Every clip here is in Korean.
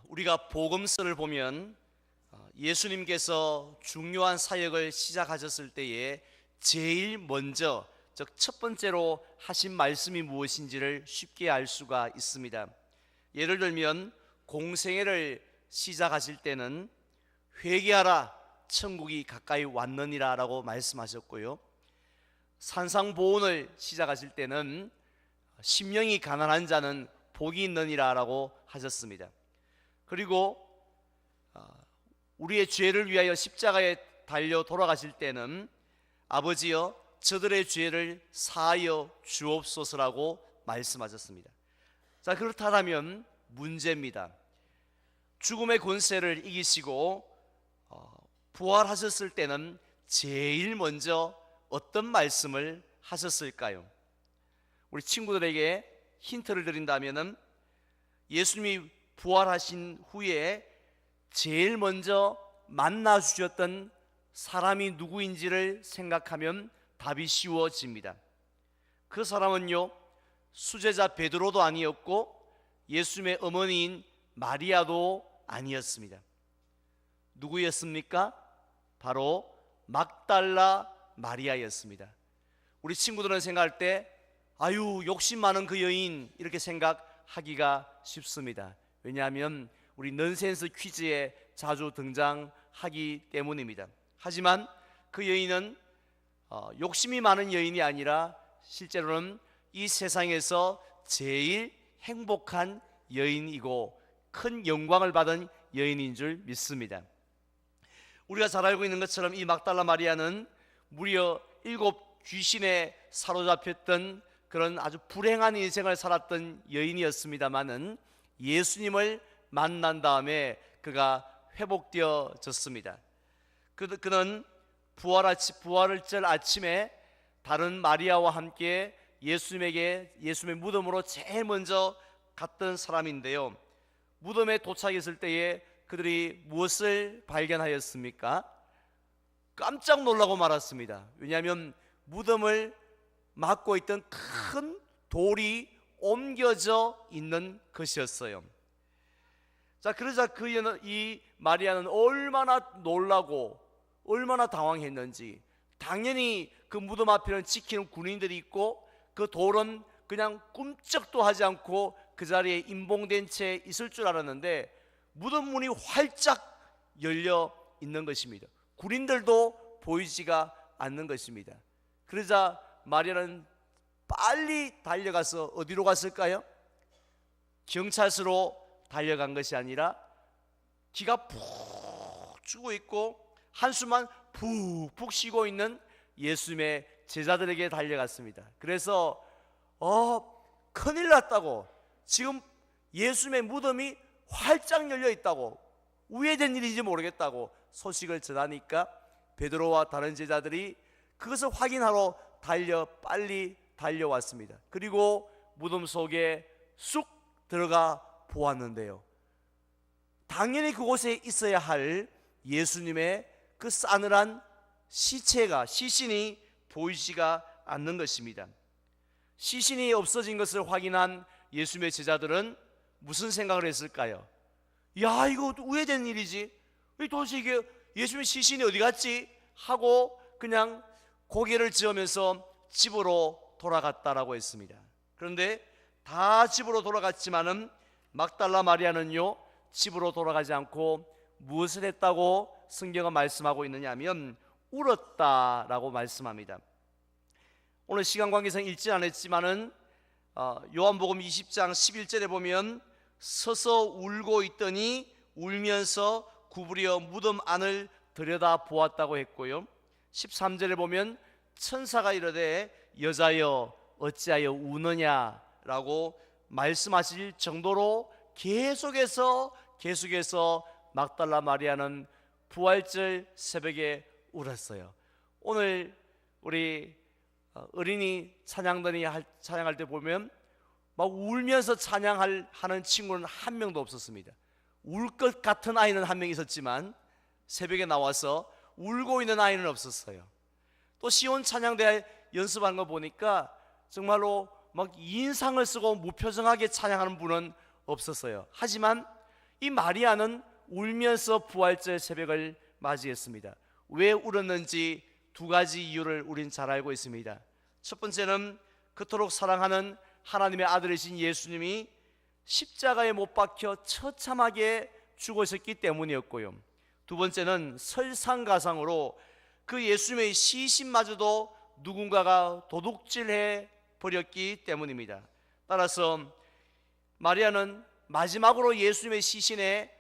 우리가 복음서를 보면 예수님께서 중요한 사역을 시작하셨을 때에 제일 먼저, 즉 첫 번째로 하신 말씀이 무엇인지를 쉽게 알 수가 있습니다. 예를 들면 공생애를 시작하실 때는 회개하라, 천국이 가까이 왔느니라 라고 말씀하셨고요, 산상보훈을 시작하실 때는 심령이 가난한 자는 복이 있느니라 라고 하셨습니다. 그리고 우리의 죄를 위하여 십자가에 달려 돌아가실 때는 아버지여 저들의 죄를 사하여 주옵소서라고 말씀하셨습니다. 자, 그렇다면 문제입니다. 죽음의 권세를 이기시고 부활하셨을 때는 제일 먼저 어떤 말씀을 하셨을까요? 우리 친구들에게 힌트를 드린다면 예수님이 부활하신 후에 제일 먼저 만나 주셨던 사람이 누구인지를 생각하면 답이 쉬워집니다. 그 사람은요, 수제자 베드로도 아니었고 예수님의 어머니인 마리아도 아니었습니다. 누구였습니까? 바로 막달라 마리아였습니다. 우리 친구들은 생각할 때 아유, 욕심 많은 그 여인, 이렇게 생각하기가 쉽습니다. 왜냐하면 우리 넌센스 퀴즈에 자주 등장하기 때문입니다. 하지만 그 여인은 욕심이 많은 여인이 아니라 실제로는 이 세상에서 제일 행복한 여인이고 큰 영광을 받은 여인인 줄 믿습니다. 우리가 잘 알고 있는 것처럼 이 막달라 마리아는 무려 7 귀신에 사로잡혔던 그런 아주 불행한 인생을 살았던 여인이었습니다마는 예수님을 만난 다음에 그가 회복되어졌습니다. 그는 부활절 아침에 다른 마리아와 함께 예수님의 무덤으로 제일 먼저 갔던 사람인데요, 무덤에 도착했을 때에 그들이 무엇을 발견하였습니까? 깜짝 놀라고 말았습니다. 왜냐하면 무덤을 막고 있던 큰 돌이 옮겨져 있는 것이었어요. 자, 그러자 이 마리아는 얼마나 놀라고 얼마나 당황했는지, 당연히 그 무덤 앞에는 지키는 군인들이 있고 그 돌은 그냥 꿈쩍도 하지 않고 그 자리에 임봉된 채 있을 줄 알았는데 무덤 문이 활짝 열려 있는 것입니다. 군인들도 보이지가 않는 것입니다. 그러자 마리아는 빨리 달려가서 어디로 갔을까요? 경찰서로 달려간 것이 아니라 기가 푹 죽어 있고 한숨만 푹푹 쉬고 있는 예수님의 제자들에게 달려갔습니다. 그래서 큰일 났다고, 지금 예수님의 무덤이 활짝 열려 있다고, 우회된 일인지 모르겠다고 소식을 전하니까 베드로와 다른 제자들이 그것을 확인하러 빨리 달려왔습니다. 그리고 무덤 속에 쑥 들어가 보았는데요, 당연히 그곳에 있어야 할 예수님의 그 싸늘한 시신이 보이지가 않는 것입니다. 시신이 없어진 것을 확인한 예수님의 제자들은 무슨 생각을 했을까요? 야, 이거 우회된 일이지, 도대체 이게 예수님의 시신이 어디 갔지? 하고 그냥 고개를 저으면서 집으로 돌아갔다라고 했습니다. 그런데 다 집으로 돌아갔지만은 막달라 마리아는요, 집으로 돌아가지 않고 무엇을 했다고 성경은 말씀하고 있느냐 하면 울었다라고 말씀합니다. 오늘 시간 관계상 읽지 않았지만은 요한복음 20장 11절에 보면 서서 울고 있더니 울면서 구부려 무덤 안을 들여다 보았다고 했고요, 13절에 보면 천사가 이르되 여자여 어찌하여 우느냐라고 말씀하실 정도로 계속해서 막달라 마리아는 부활절 새벽에 울었어요. 오늘 우리 어린이 찬양할 때 보면 막 울면서 찬양하는 친구는 한 명도 없었습니다. 울 것 같은 아이는 한 명 있었지만 새벽에 나와서 울고 있는 아이는 없었어요. 또 시온 찬양대 연습하는 거 보니까 정말로 막 인상을 쓰고 무표정하게 찬양하는 분은 없었어요. 하지만 이 마리아는 울면서 부활절 새벽을 맞이했습니다. 왜 울었는지 두 가지 이유를 우린 잘 알고 있습니다. 첫 번째는 그토록 사랑하는 하나님의 아들이신 예수님이 십자가에 못 박혀 처참하게 죽으셨기 때문이었고요. 두 번째는 설상가상으로 그 예수님의 시신마저도 누군가가 도둑질해 버렸기 때문입니다. 따라서 마리아는 마지막으로 예수님의 시신에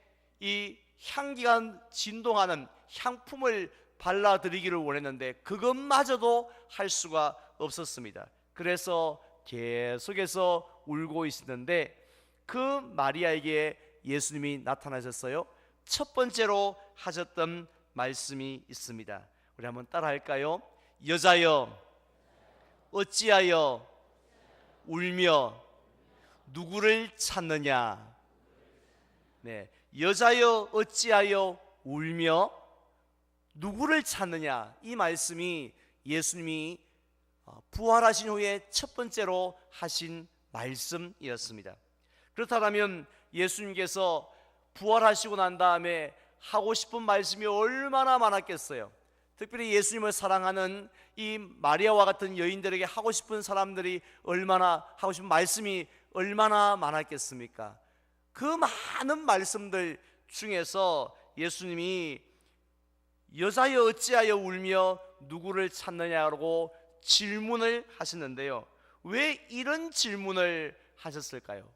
이 향기가 진동하는 향품을 발라드리기를 원했는데 그것마저도 할 수가 없었습니다. 그래서 계속해서 울고 있었는데 그 마리아에게 예수님이 나타나셨어요. 첫 번째로 하셨던 말씀이 있습니다. 우리 한번 따라 할까요? 여자여 어찌하여 울며 누구를 찾느냐. 네, 여자여 어찌하여 울며 누구를 찾느냐. 이 말씀이 예수님이 부활하신 후에 첫 번째로 하신 말씀이었습니다. 그렇다면 예수님께서 부활하시고 난 다음에 하고 싶은 말씀이 얼마나 많았겠어요. 특별히 예수님을 사랑하는 이 마리아와 같은 여인들에게 하고 싶은 사람들이 얼마나 하고 싶은 말씀이 얼마나 많았겠습니까? 그 많은 말씀들 중에서 예수님이 여자여 어찌하여 울며 누구를 찾느냐고 질문을 하셨는데요. 왜 이런 질문을 하셨을까요?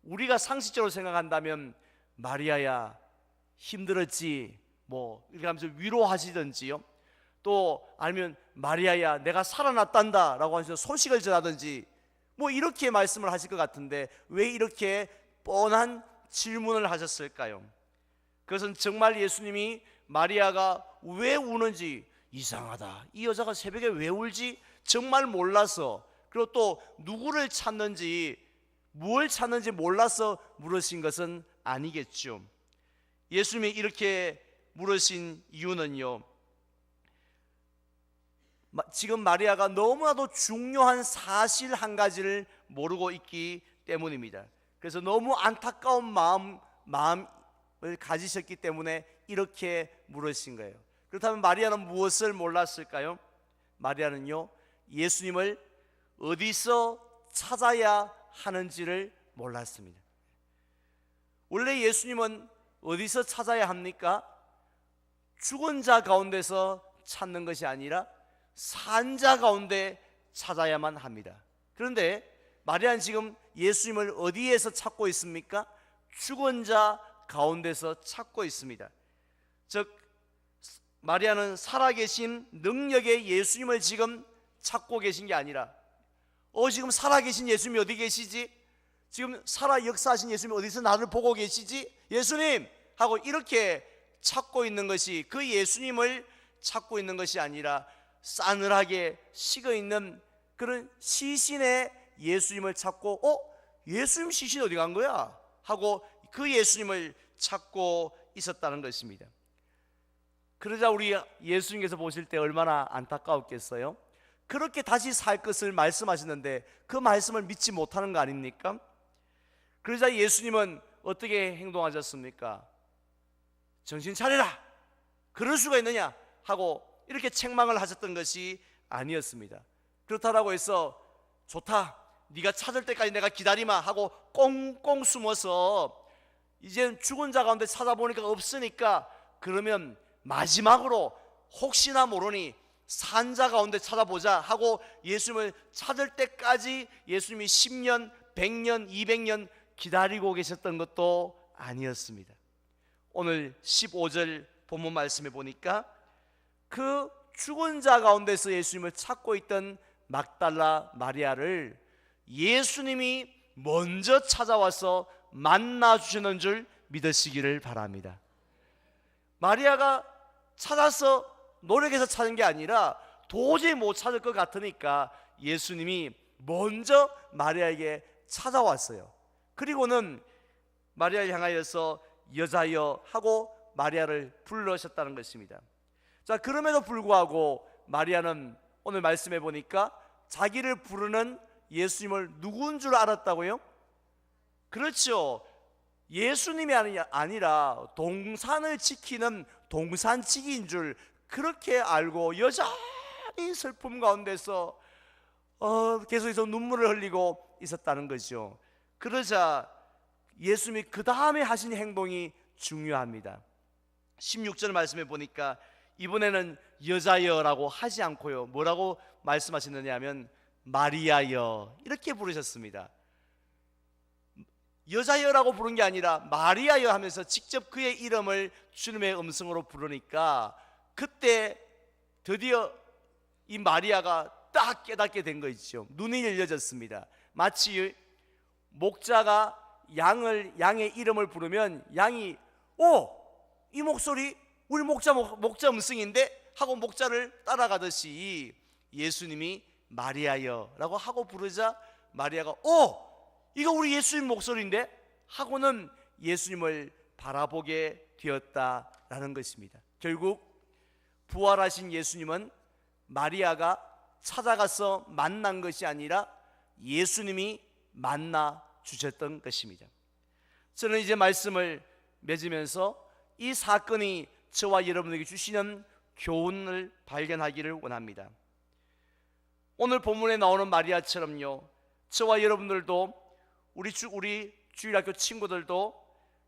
우리가 상식적으로 생각한다면 마리아야 힘들었지 뭐 이렇게 하면서 위로하시든지요, 또 아니면 마리아야 내가 살아났단다 라고 하면서 소식을 전하든지 뭐 이렇게 말씀을 하실 것 같은데 왜 이렇게 뻔한 질문을 하셨을까요? 그것은 정말 예수님이 마리아가 왜 우는지, 이상하다, 이 여자가 새벽에 왜 울지 정말 몰라서, 그리고 또 누구를 찾는지 뭘 찾는지 몰라서 물으신 것은 아니겠죠. 예수님이 이렇게 물으신 이유는요, 지금 마리아가 너무나도 중요한 사실 한 가지를 모르고 있기 때문입니다. 그래서 너무 안타까운 마음을 가지셨기 때문에 이렇게 물으신 거예요. 그렇다면 마리아는 무엇을 몰랐을까요? 마리아는요, 예수님을 어디서 찾아야 하는지를 몰랐습니다. 원래 예수님은 어디서 찾아야 합니까? 죽은 자 가운데서 찾는 것이 아니라 산 자 가운데 찾아야만 합니다. 그런데 마리아는 지금 예수님을 어디에서 찾고 있습니까? 죽은 자 가운데서 찾고 있습니다. 즉 마리아는 살아계신 능력의 예수님을 지금 찾고 계신 게 아니라 지금 살아계신 예수님이 어디 계시지? 지금 살아 역사하신 예수님이 어디서 나를 보고 계시지? 예수님! 하고 이렇게 찾고 있는 것이, 그 예수님을 찾고 있는 것이 아니라 싸늘하게 식어있는 그런 시신의 예수님을 찾고 예수님 시신 어디 간 거야? 하고 그 예수님을 찾고 있었다는 것입니다. 그러자 우리 예수님께서 보실 때 얼마나 안타까웠겠어요? 그렇게 다시 살 것을 말씀하시는데 그 말씀을 믿지 못하는 거 아닙니까? 그러자 예수님은 어떻게 행동하셨습니까? 정신 차려라! 그럴 수가 있느냐? 하고 이렇게 책망을 하셨던 것이 아니었습니다. 그렇다고 해서 좋다, 네가 찾을 때까지 내가 기다리마 하고 꽁꽁 숨어서 이제 죽은 자 가운데 찾아보니까 없으니까 그러면 마지막으로 혹시나 모르니 산자 가운데 찾아보자 하고 예수님을 찾을 때까지 예수님이 10년, 100년, 200년 기다리고 계셨던 것도 아니었습니다. 오늘 15절 본문 말씀에 보니까 그 죽은 자 가운데서 예수님을 찾고 있던 막달라 마리아를 예수님이 먼저 찾아와서 만나주시는 줄 믿으시기를 바랍니다. 마리아가 찾아서 노력해서 찾은 게 아니라 도저히 못 찾을 것 같으니까 예수님이 먼저 마리아에게 찾아왔어요. 그리고는 마리아를 향하여서 여자여 하고 마리아를 불러셨다는 것입니다. 자, 그럼에도 불구하고 마리아는 오늘 말씀해 보니까 자기를 부르는 예수님을 누구인 줄 알았다고요? 그렇죠. 예수님이 아니라 동산을 지키는 동산지기인 줄 그렇게 알고 여전히 슬픔 가운데서 계속해서 눈물을 흘리고 있었다는 거죠. 그러자 예수님이 그 다음에 하신 행동이 중요합니다. 16절 말씀에 보니까 이번에는 여자여라고 하지 않고요, 뭐라고 말씀하셨느냐 하면 마리아여 이렇게 부르셨습니다. 여자여라고 부른 게 아니라 마리아여 하면서 직접 그의 이름을 주님의 음성으로 부르니까 그때 드디어 이 마리아가 딱 깨닫게 된 거 있죠. 눈이 열려졌습니다. 마치 목자가 양의 이름을 부르면 양이 이 목소리 우리 목자 음성인데 하고 목자를 따라가듯이 예수님이 마리아여라고 하고 부르자 마리아가 이거 우리 예수님 목소리인데 하고는 예수님을 바라보게 되었다라는 것입니다. 결국 부활하신 예수님은 마리아가 찾아가서 만난 것이 아니라 예수님이 만나 주셨던 것입니다. 저는 이제 말씀을 맺으면서 이 사건이 저와 여러분에게 주시는 교훈을 발견하기를 원합니다. 오늘 본문에 나오는 마리아처럼요, 저와 여러분들도 우리 주일학교 친구들도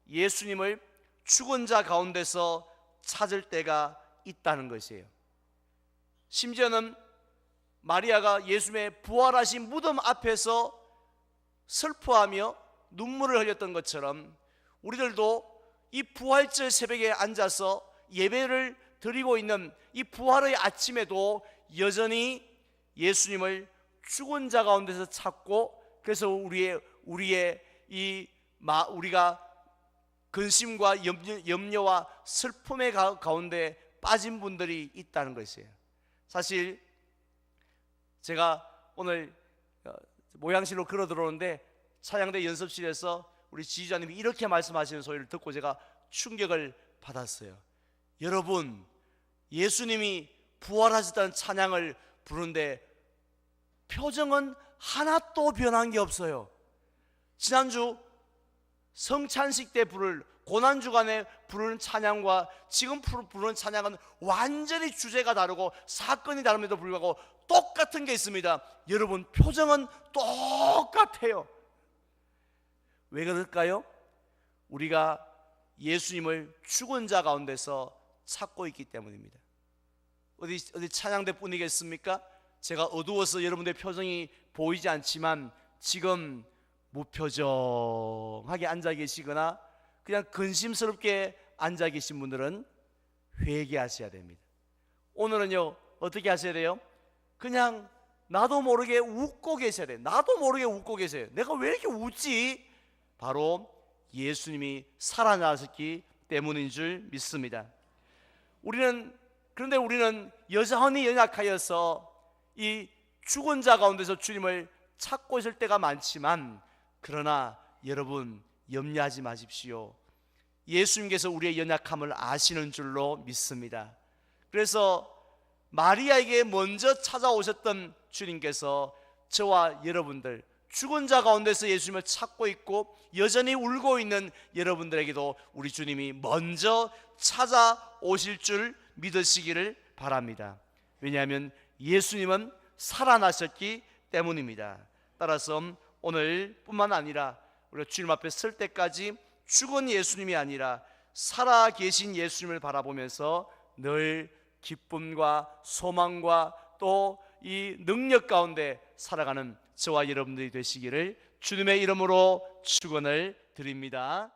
예수님을 죽은 자 가운데서 찾을 때가 있다는 것이에요. 심지어는 마리아가 예수님의 부활하신 무덤 앞에서 슬퍼하며 눈물을 흘렸던 것처럼 우리들도 이 부활절 새벽에 앉아서 예배를 드리고 있는 이 부활의 아침에도 여전히 예수님을 죽은 자 가운데서 찾고, 그래서 우리가 근심과 염려와 슬픔의 가운데 빠진 분들이 있다는 것이에요. 사실 제가 오늘 모양실로 걸어 들어오는데 찬양대 연습실에서 우리 지휘자님이 이렇게 말씀하시는 소리를 듣고 제가 충격을 받았어요. 여러분, 예수님이 부활하셨다는 찬양을 부르는데 표정은 하나도 변한 게 없어요. 지난주 성찬식 때 부를 고난주간에 부르는 찬양과 지금 부르는 찬양은 완전히 주제가 다르고 사건이 다름에도 불구하고 똑같은 게 있습니다. 여러분, 표정은 똑같아요. 왜 그럴까요? 우리가 예수님을 죽은 자 가운데서 찾고 있기 때문입니다. 어디 찬양대 뿐이겠습니까? 제가 어두워서 여러분들의 표정이 보이지 않지만 지금 무표정하게 앉아 계시거나 그냥 근심스럽게 앉아 계신 분들은 회개하셔야 됩니다. 오늘은요, 어떻게 하셔야 돼요? 그냥 나도 모르게 웃고 계셔야 돼요. 나도 모르게 웃고 계세요. 내가 왜 이렇게 웃지? 바로 예수님이 살아나셨기 때문인 줄 믿습니다. 그런데 우리는 여전히 연약하여서 이 죽은 자 가운데서 주님을 찾고 있을 때가 많지만, 그러나 여러분 염려하지 마십시오. 예수님께서 우리의 연약함을 아시는 줄로 믿습니다. 그래서 마리아에게 먼저 찾아오셨던 주님께서 저와 여러분들, 죽은 자 가운데서 예수님을 찾고 있고 여전히 울고 있는 여러분들에게도 우리 주님이 먼저 찾아오실 줄 믿으시기를 바랍니다. 왜냐하면 예수님은 살아나셨기 때문입니다. 따라서 오늘 뿐만 아니라 우리가 주님 앞에 설 때까지 죽은 예수님이 아니라 살아계신 예수님을 바라보면서 늘 기쁨과 소망과 또 이 능력 가운데 살아가는 저와 여러분들이 되시기를 주님의 이름으로 축원을 드립니다.